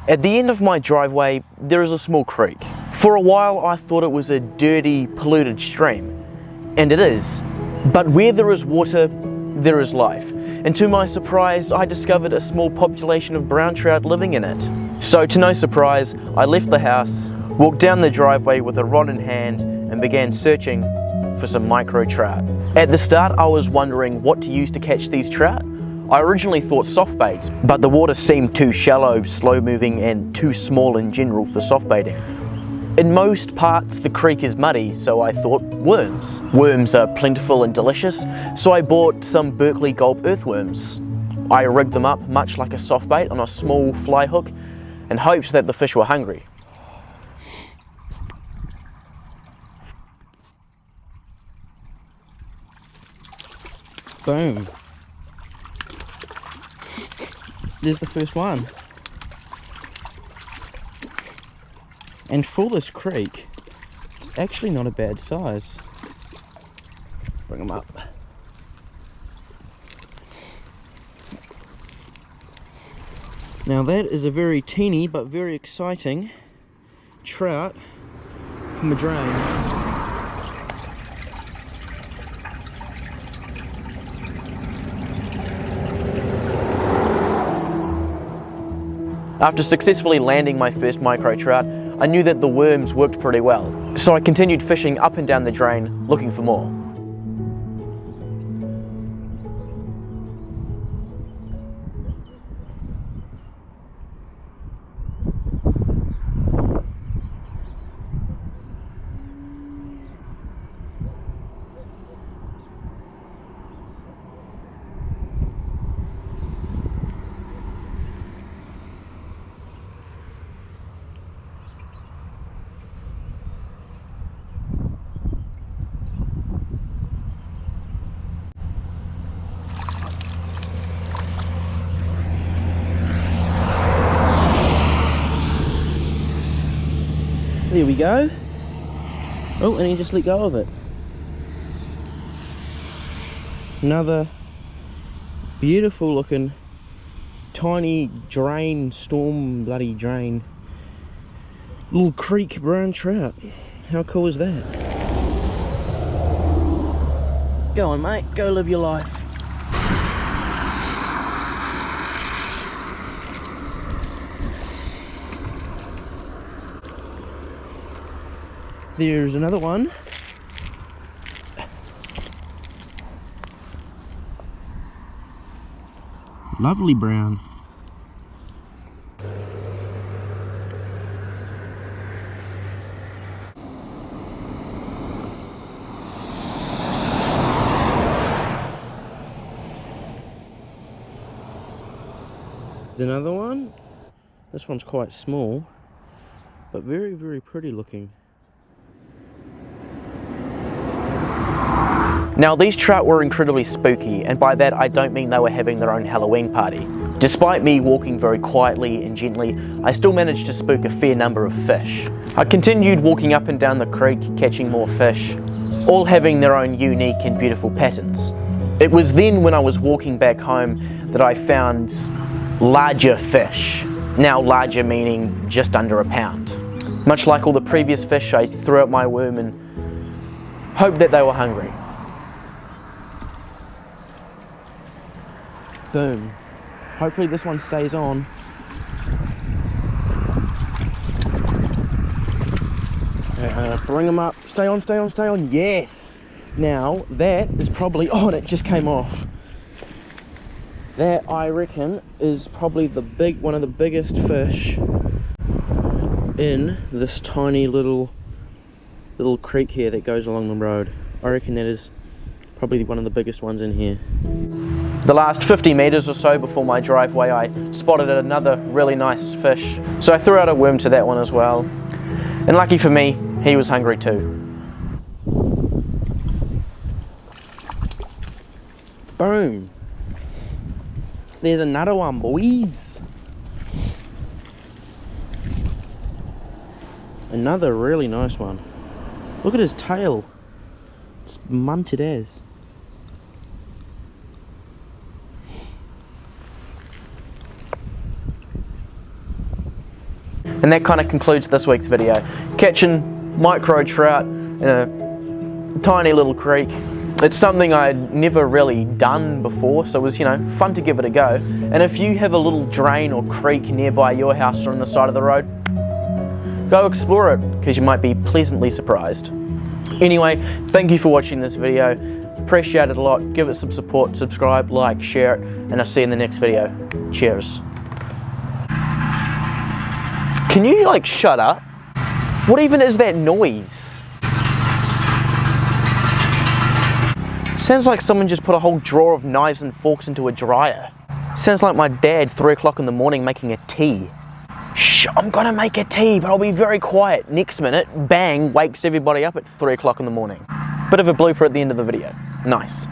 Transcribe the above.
At the end of my driveway, there is a small creek. For a while, I thought it was a dirty, polluted stream, and it is. But where there is water, there is life. And to my surprise, I discovered a small population of brown trout living in it. So to no surprise, I left the house, walked down the driveway with a rod in hand, and began searching for some micro trout. At the start, I was wondering what to use to catch these trout. I originally thought soft baits, but the water seemed too shallow, slow moving, and too small in general for soft baiting. In most parts, the creek is muddy, so I thought worms. Worms are plentiful and delicious, so I bought some Berkeley gulp earthworms. I rigged them up much like a soft bait on a small fly hook and hoped that the fish were hungry. Boom. There's the first one. And for this creek, it's actually not a bad size. Bring them up. Now that is a very teeny but very exciting trout from the drain. After successfully landing my first micro trout, I knew that the worms worked pretty well, so I continued fishing up and down the drain looking for more. There we go. Oh, and he just let go of it. Another beautiful looking tiny drain, storm bloody drain, little creek brown trout. How cool is that? Go on, mate, go live your life. There's another one. Lovely brown. There's another one. This one's quite small, but very, very pretty looking. Now these trout were incredibly spooky, and by that I don't mean they were having their own Halloween party. Despite me walking very quietly and gently, I still managed to spook a fair number of fish. I continued walking up and down the creek, catching more fish, all having their own unique and beautiful patterns. It was then when I was walking back home that I found larger fish. Now larger meaning just under a pound. Much like all the previous fish, I threw out my worm and hoped that they were hungry. Boom. Hopefully this one stays on. Bring them up. Stay on, stay on, stay on. Yes! Now, that is probably... Oh, and it just came off. That, I reckon, is probably one of the biggest fish in this tiny little creek here that goes along the road. I reckon that is probably one of the biggest ones in here. The last 50 meters or so before my driveway, I spotted another really nice fish. So I threw out a worm to that one as well. And lucky for me, he was hungry too. Boom. There's another one, boys. Another really nice one. Look at his tail. It's munted as. And that kind of concludes this week's video. Catching micro trout in a tiny little creek. It's something I'd never really done before, so it was, fun to give it a go. And if you have a little drain or creek nearby your house or on the side of the road, go explore it, because you might be pleasantly surprised. Anyway, thank you for watching this video. Appreciate it a lot. Give it some support, subscribe, like, share it, and I'll see you in the next video. Cheers. Can you shut up? What even is that noise? Sounds like someone just put a whole drawer of knives and forks into a dryer. Sounds like my dad 3 o'clock in the morning making a tea. Shh, I'm gonna make a tea, but I'll be very quiet. Next minute, bang, wakes everybody up at 3 o'clock in the morning. Bit of a blooper at the end of the video. Nice.